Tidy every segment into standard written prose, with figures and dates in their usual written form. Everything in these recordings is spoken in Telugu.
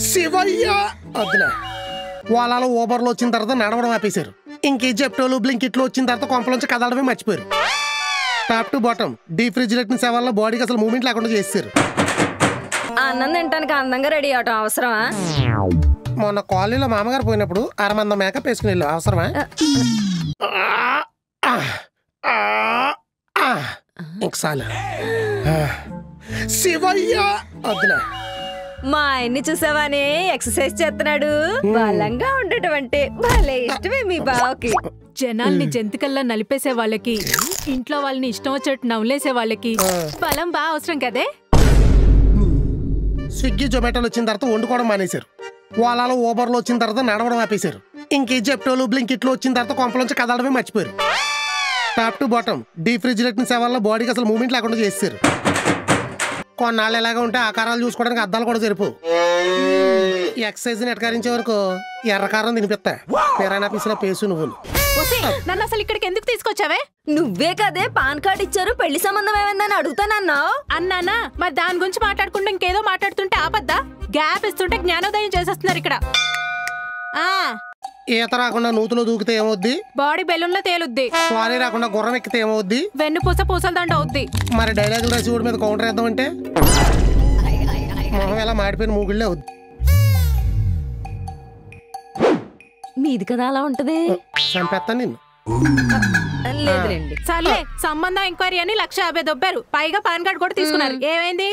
శివయ్య వద్దులే. వాళ్ళలో ఓబర్లో వచ్చిన తర్వాత నడవడం ఆపేశారు. ఇంకే జెప్టోలు బ్లింకిట్లు వచ్చిన తర్వాత కొంపలోంచి కదలడమే మర్చిపోయారు. టాప్ టు బాటమ్ డీప్ ఫ్రిడ్జిలేటిన సేవల్లో బాడీకి అసలు మూమెంట్ లేకుండా చేశారు. అన్నం తింటానికి అందంగా రెడీ అవటం అవసరమా? మొన్న కాలనీలో మామగారు పోయినప్పుడు అరమంద మేకప్ వేసుకుని వెళ్ళు. అవసరమా? ఇంకసాలు శివయ్య వద్దులే. మా ఆయన్ని చూసావానే ఎక్సర్సైజ్ చేస్తున్నాడు. బలంగా ఉండటం అంటే భలే ఇష్టమే మీ బావకి. జనాల్ని జంతికల్లా నలిపేసే వాళ్ళకి, ఇంట్లో వాళ్ళని ఇష్టం వచ్చేట్టు నవ్వులేసే వాళ్ళకి బలం బాగా అవసరం కదే. స్విగ్గీ జొమాటోలు వచ్చిన తర్వాత వండుకోవడం మానేశారు. వాళ్ళలో ఓబర్లో వచ్చిన తర్వాత నడవడం ఆపేశారు. ఇంకే జెప్టోలు బ్లింకిట్లు వచ్చిన తర్వాత కొంపలోంచి కదలడమే మర్చిపోయారు. టాప్ టు బాటమ్ డీప్ ఫ్రిడ్జిలేటిన సేవల్లో బాడీకి అసలు మూమెంట్ లేకుండా చేశారు. కొన్నాళ్ళు ఎలాగా ఉంటే ఆకారాలు చూసుకోవడానికి అద్దాలు కూడా సరిపో. ఎక్సర్సైజ్ నెట్కరించే వరకు ఎర్రకారం తినిపిస్తా. పేరానా పీసులో పేసు నువ్వు. నన్ను అసలు ఇక్కడికి ఎందుకు తీసుకొచ్చావే? నువ్వే కదే పాన్ కార్డ్ ఇచ్చారు, పెళ్లి సంబంధం ఏమైందని అడుగుతానన్నావు. అన్నానా? మరి దాని గురించి మాట్లాడుకుంటే ఇంకేదో మాట్లాడుతుంటే ఆపద్దా? గ్యాప్ ఇస్తుంటే జ్ఞానోదయం చేసేస్తున్నారు ఇక్కడ. ఈత రాకుండా నూతులో దూకితే ఏమవుద్ది? బాడీ బెలూన్లో తేలుద్ది. స్వారీ రాకుండా గుర్రం ఎక్కితే ఏమవుద్ది? వెన్ను పూస పూసల దండ అవుద్ది. మరి డైలాగులు రాసి ఊడి మీద కౌంటర్ వేద్దామంటే మొహం ఎలా మాడిపోయిన మూగిళ్ళే అవుద్ది. మీది కదా అలా ఉంటది. చంపేస్తాను నిన్ను. లేదులేండి. సర్లే, సంబంధం ఎంక్వైరీ అని 1,50,000 దొబ్బారు. పైగా పాన్ కార్డ్ కూడా తీసుకున్నారు. ఏమైంది?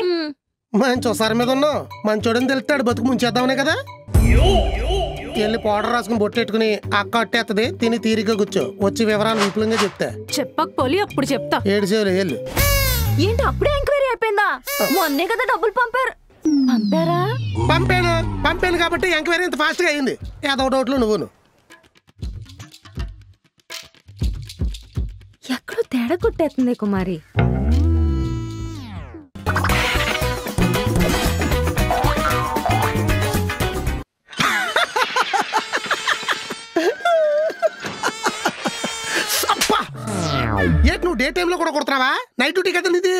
మంచి ఒకసారి మీద ఉన్నావు. మంచోడని తెలుస్తాడు. బతుకు ముంచేద్దామనే కదా. వెళ్ళి పౌడర్ రాసుకుని బొట్టెట్టుకుని అక్క అట్టేస్తుంది. తిని తీరిగ్గా కూర్చో. వచ్చి వివరాలు విపులంగా చెప్తా. చెప్పకపోలి అప్పుడు చెప్తా. 7 సేవలు వెళ్ళు. ఏంటి అప్పుడే ఎంక్వైరీ అయిపోయిందా? మొన్నే కదా డబ్బులు పంపారు. పంపారా? పంపాను కాబట్టి ఎంక్వైరీ ఇంత ఫాస్ట్ గా అయింది. ఏదో డౌట్లు నువ్వును. ఎక్కడో తేడా కొట్టేస్తుంది కుమారి. ఏంటి నువ్వు డే టైంలో కూడా కొడుతున్నావా? నైట్ డ్యూటీ కదా నీది.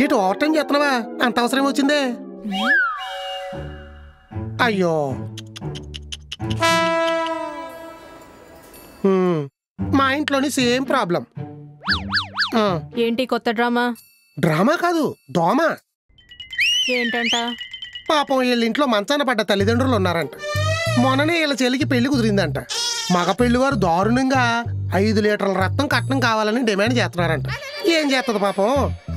ఏంటి ఓవర్ టైం చేస్తున్నావా? అంత అవసరం వచ్చిందే. అయ్యో, మా ఇంట్లోని సేమ్ ప్రాబ్లం. ఏంటి కొత్త డ్రామా? డ్రామా కాదు, దోమ. ఏంటంట? పాపం వీళ్ళ ఇంట్లో మంచాన పడ్డ తల్లిదండ్రులు ఉన్నారంట. మొన్ననే వీళ్ళ చెల్లికి పెళ్లి కుదిరిందంట. మగ పెళ్లివారు దారుణంగా 5 లీటర్ల రక్తం కట్నం కావాలని డిమాండ్ చేస్తున్నారంట. ఏం చేస్తుంది పాపం.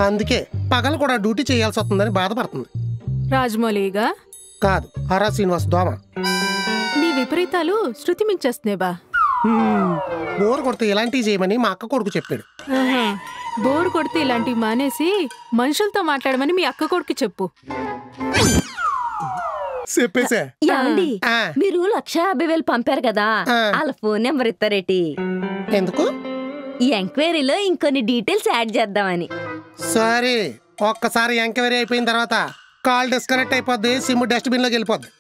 అందుకే పగలు కూడా డ్యూటీ చేయాల్సి వస్తుందని బాధపడుతుంది. రాజమౌళిగా కాదు, ఆర్ఆర్ శ్రీనివాస్ దోమ. నీ విపరీతాలు శృతి మించేస్తున్నాయిబా. బోర్ కొడితే ఇలాంటివి చేయమని మా అక్క కొడుకు చెప్పాడు. బోర్ కొడితే ఇలాంటివి మానేసి మనుషులతో మాట్లాడమని మీ అక్క కొడుకు చెప్పు. చెప్పేసా? ఏమండి, మీరు 1,50,000 పంపారు కదా, వాళ్ళ ఫోన్ నెంబర్ ఇస్తారేటి? ఎందుకు? ఈ ఎంక్వైరీలో ఇంకొన్ని డీటెయిల్స్ యాడ్ చేద్దామని. సరే, ఒక్కసారి ఎంక్వైరీ అయిపోయిన తర్వాత కాల్ డిస్కనెక్ట్ అయిపోద్ది. సిమ్ డస్ట్బిన్ లోకి వెళ్ళిపోద్ది.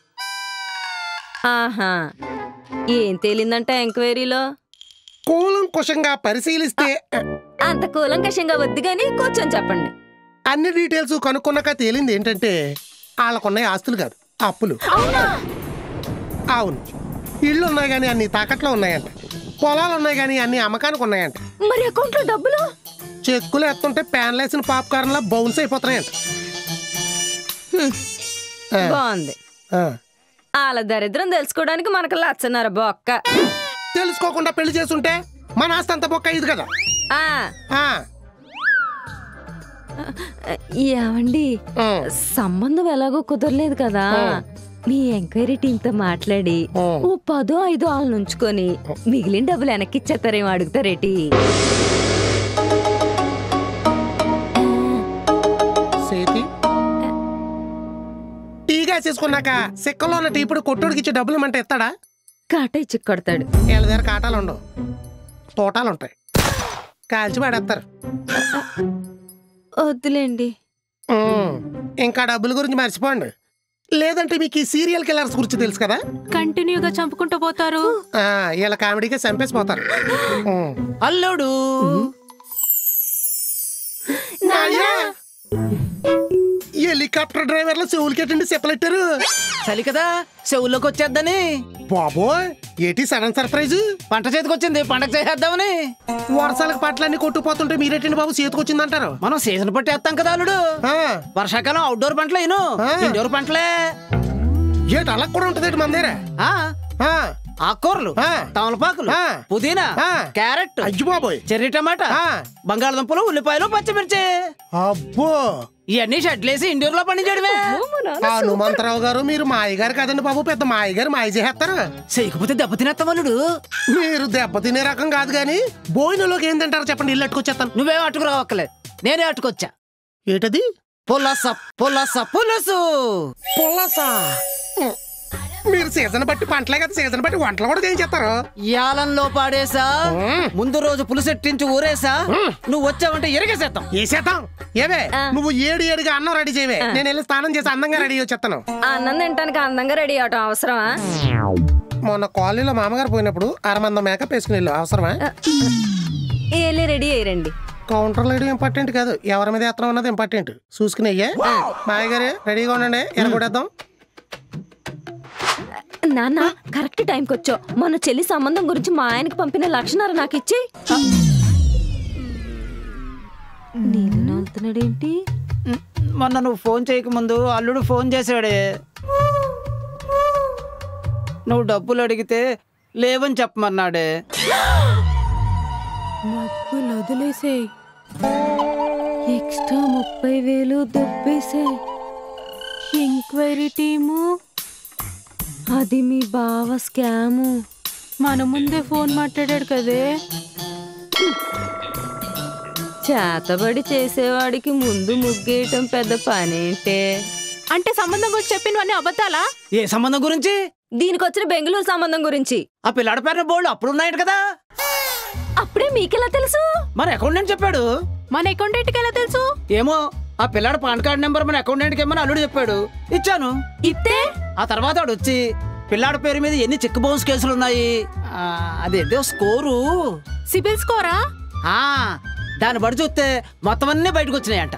ఆహా, ఏం తేలిందంట ఎంక్వైరీలో? కూలంకుషంగా పరిశీలిస్తే అంత కూలంకషంగా వద్దు గానీ కూర్చొని చెప్పండి. అన్ని డీటెయిల్స్ కనుక్కున్నాక తేలింది ఏంటంటే వాళ్ళకున్నాయి ఆస్తులు కాదు, అప్పులు. అవును, ఇళ్ళు ఉన్నాయి కానీ అన్ని తాకట్లో ఉన్నాయంట. పొలాలు ఉన్నాయి కానీ అన్ని అమ్మకానికి ఉన్నాయంట. మరి అకౌంట్ లో డబ్బులు? చెక్కులు ఎత్తుంటే ప్యాన్ లేసిన పాప్కార్న్ లా బౌన్స్ అయిపోతున్నాయంట. బాగుంది. వాళ్ళ దరిద్రం తెలుసుకోవడానికి మనకు 1,00,000 బొక్క. తెలుసుకోకుండా పెళ్లి చేస్తుంటే మన ఆస్తి అంత బొక్క అయ్యింది కదా. ఏమండి, సంబంధం ఎలాగో కుదరలేదు కదా, మీ ఎంక్వైరీ టీమ్ తో మాట్లాడి 10-5 వాళ్ళని ఉంచుకొని మిగిలిన డబ్బులు వెనక్కి ఇచ్చేస్తారేమో అడుగుతారేటి? టీగా చేసుకున్నాక సెక్కలో ఉన్న టీపుడు కొట్టుడికి ఇచ్చే డబ్బులు ఇమ్మంటే ఇస్తాడా? కాటా ఇచ్చి కొడతాడు. వీళ్ళ దగ్గర కాటాలు ఉండవు, తోటాలు ఉంటాయి. కాల్చి పడేస్తారు. వద్దులేండి. ఇంకా డబ్బుల గురించి మర్చిపోండి. లేదంటే మీకు ఈ సీరియల్ కిల్లర్స్ గురించి తెలుసు కదా, కంటిన్యూగా చంపుకుంటూ పోతారు. వీళ్ళ కామెడీగా చంపేసిపోతారు. అల్లుడు హెలికాప్టర్ డ్రైవర్లు చెవులు కెట్టండి చెప్పలెట్టారు. చలి కదా చెవుల్లోకి వచ్చేద్దని. బాబోయ్ ఏటి సడన్ సర్ప్రైజ్. పంట చేతికి వచ్చింది, పండగ చేసేద్దామని. వర్షాలకు పంటలన్నీ కొట్టుకుపోతుంటే మీరేటండి బాబు చేతికి వచ్చిందంటారు. మనం సీజన్ పట్టి వేస్తాం కదా అల్లుడు. వర్షాకాలం అవుట్డోర్ పంటలు అయిను, ఇండోర్ పంటలే. ఏటి అలా కూడా ఉంటది మన దగ్గర. ఆకుకూరలు, తమలపాకులు, పుదీనా, క్యారెట్, అజ్జి బాబోయ్, చెర్రీ టమాటా, బంగాళదుంపలు, ఉల్లిపాయలు, పచ్చిమిర్చి. అబ్బో ఇవన్నీ షెడ్లేసి ఇండోర్ లో పండించడమే. హనుమంతరావు గారు మీరు మాయగారు కదండి బాబు, పెద్ద మాయగారు మాయ చేస్తారు. చేయకపోతే దెబ్బ తినేస్తామల్లుడు. మీరు దెబ్బ తినే రకం కాదు గాని భోజనంలోకి ఏం తింటారో చెప్పండి, ఇల్లు అట్టుకొచ్చేస్తాను. నువ్వేం అట్టుకురావక్కలేదు, నేనే అట్టుకొచ్చా. ఏటది? పులస పులస పులుసు. పులసా? మీరు సీజన్ బట్టి పంటలే కదా, సీజన్ బట్టి వంటలు కూడా చేయించేస్తారు. యాలంలో పాడేసా, ముందు రోజు పులుసెట్టించి ఊరేసా, నువ్వు వచ్చావంటే ఎరగేసేద్దాం. వేసేద్దాం. ఏవే నువ్వు ఏడిగా అన్నం రెడీ చేయవే, నేను వెళ్ళి స్నానం చేసి అందంగా రెడీ వచ్చేస్తాను. అన్నం తింటానికి అందంగా రెడీ అవటం అవసరమా? మొన్న కాలనీలో మామగారు పోయినప్పుడు అరమంద మేకప్ వేసుకుని వెళ్ళు, అవసరమా? ఏలే రెడీ అయ్యండి. కౌంటర్ లేడీ ఇంపార్టెంట్ కాదు, ఎవరి మీద ఎత్తనం అన్నది ఇంపార్టెంట్. చూసుకుని అయ్యా మాయగారే రెడీగా ఉండండి, ఎనగొడేద్దాం. నాన్న కరెక్ట్ టైంకి వచ్చావు. మన చెల్లి సంబంధం గురించి మా ఆయనకి పంపిన లక్షణాలు నాకు ఇచ్చి. నీళ్ళు నవ్వుతున్నాడేంటి? మొన్న నువ్వు ఫోన్ చేయకముందు అల్లుడు ఫోన్ చేశాడే. నువ్వు డబ్బులు అడిగితే లేవని చెప్పమన్నాడే. డబ్బులు వదిలేసే, ఎక్స్ట్రా 30,000 దొబ్బేసే. ఎంక్వైరీ టీము అది మీ బావ స్కాము. మన ముందే ఫోన్ మాట్లాడాడు కదే. చేతబడి చేసేవాడికి ముందు ముగ్గేయటం పెద్ద పనేంటే? అంటే సంబంధం గురించి చెప్పినవన్నీ అబద్ధాలా? ఏ సంబంధం గురించి? దీనికి వచ్చిన బెంగళూరు సంబంధం గురించి. ఆ పిల్లాడి పేరున బోల్డ్ అప్పుడు ఉన్నాయట కదా. అప్పుడే మీకెలా తెలుసు? మన అకౌంటెంట్ చెప్పాడు. మన అకౌంటెంట్కి ఎలా తెలుసు? ఏమో, ఆ పిల్లాడు పాన్ కార్డ్ నెంబర్ మన అకౌంటెంట్కి ఇమ్మని అల్లుడు చెప్పాడు, ఇచ్చాను. ఇస్తే ఆ తర్వాత వాడు వచ్చి పిల్లాడి పేరు మీద ఎన్ని చెక్ బౌన్స్ కేసులు ఉన్నాయి, అదేదో స్కోరు, సిబిల్ స్కోరా, దాన్ని బడి చూస్తే మొత్తం అన్నీ బయటకు వచ్చినాయంట.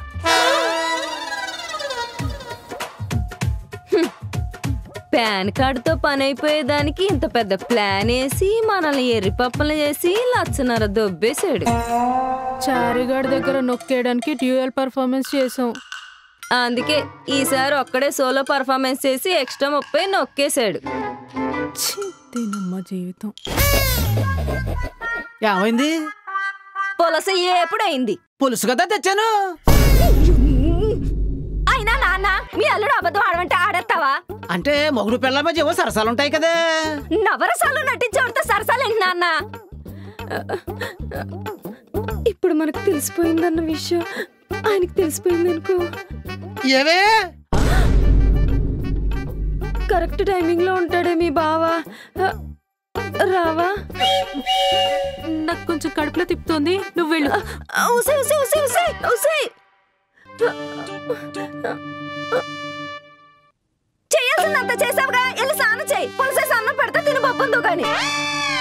పాన్ కార్డుతో పని అయిపోయేదానికి ఇంత పెద్ద ప్లాన్ వేసి మనల్ని ఎర్రిపప్పలు చేసి 1,00,000 దొబ్బేశాడు. చారిగాడి దగ్గర నొక్కేయడానికి డ్యూయల్ పర్ఫార్మెన్స్ చేసాం. అందుకే ఈసారి ఒక్కడే సోలో పర్ఫార్మెన్స్ చేసి ఎక్స్ట్రా 30 నొక్కేశాడు. దీనమ్మ జీవితం. ఏమైంది? పులస ఎప్పుడైంది? పులుసు కదా తెచ్చాను. అయినా నాన్న మీ అల్లుడు అబద్ధం ఆడమంటే ఆడేస్తావా? అంటే మొగుడు పిల్లల మధ్య ఏవో సరసాలు ఉంటాయి కదా. నవరసాలు నటించేవాడితో సరసాలేంటి నాన్న? ఇప్పుడు మనకు తెలిసిపోయిందన్న విషయం ఆయనకి తెలిసిపోయింది అనుకో. ఏవే కరెక్ట్ టైమింగ్ లో ఉంటాడే మీ బావా. రావా? నాకు కొంచెం కడుపులో తిప్పుతోంది, నువ్వు వెళ్ళు. చేయాల్సిందంతా చేసావుగా, వెళ్ళి స్నానం చేయి. పులిసేసి అన్నం పెడితే తిని పప్పుందో గాని.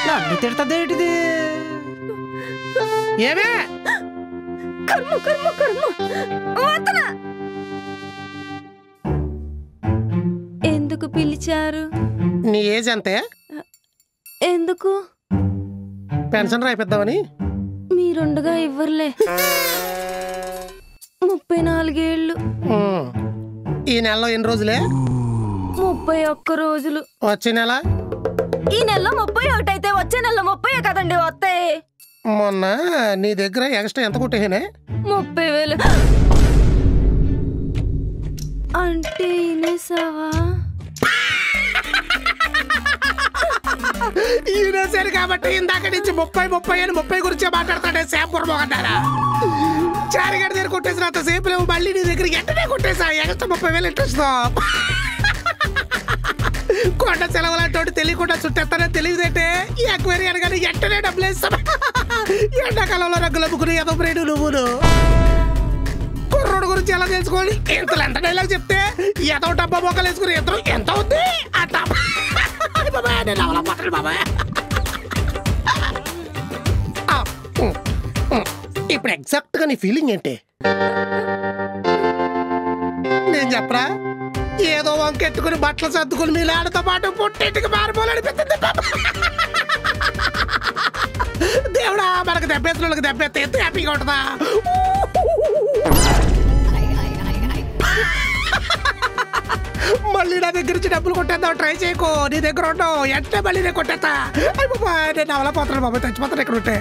నన్ను తిడతాదేంటిది? ఏవే కర్మ కర్మ కర్మ. ఎందుకు పిలిచారు? నీ ఏజ్ అంతే? ఎందుకు? పెన్షన్ రాయిద్దామని. మీరుండగా ఇవ్వర్లే. 34 ఏళ్ళు. ఈ నెలలో ఎన్ని రోజులే? 31 రోజులు. వచ్చే నెల? ఈ నెలలో 31 అయితే వచ్చే నెలలో 30 కదండి వస్తాయి. మొన్న నీ దగ్గర ఎక్స్ట్రా ఎంత కొట్టేనే? 30,000. అంటే ఇనేసావా? ఈయన సరి కాబట్టి ఇందాక నుంచి 30 అని 30 గురించే మాట్లాడతాడే శాంపూర్ మొగన్నారా. చారిగడి దగ్గర కొట్టేసిన సేపు లేవు, మళ్ళీ నీ దగ్గర ఎంటనే కొట్టేసా. ఎక్స్ట్రా 30,000 ఇంట్రెస్ట్తో కొండ సెలవులంటోటి తెలియకుండా చుట్టేస్తానే తెలియదేంటే. ఈ అక్వేరి అనగానే ఎంటనే డబ్బులు వేస్తాను. ఎండాకాలంలో రగ్గులు అమ్ముకుని ఏదో బ్రేడు నువ్వును. కుర్రోడు గురించి ఎలా తెలుసుకోవాలి? ఇంతలో ఎంత డైలాగ్ చెప్తే ఏదో డబ్బా మొక్కలు వేసుకుని ఎంత అవుద్ది అట్లా. ఇప్పుడు ఎగ్జాక్ట్ గా నీ ఫీలింగ్ ఏంటి? నీ చెప్పరా ఏదో వంకెట్టుకుని బట్టలు సర్దుకుని మీ లాడతో పాటు పుట్టింటికి మారిపోవాలనిపిస్తుంది దేవుడా మనకు దెబ్బేసిన వాళ్ళకి దెబ్బెత్తే ఎంత హ్యాపీగా ఉంటుందా మళ్ళీ నా దగ్గర నుంచి డబ్బులు కొట్టేద్దాం ట్రై చేయకు నీ దగ్గర ఉండవు ఎంటే మళ్ళీ నేను కొట్టేస్తా నేను అవలపోతున్నాను బాబాయ్ చచ్చిపోతాను ఇక్కడ ఉంటే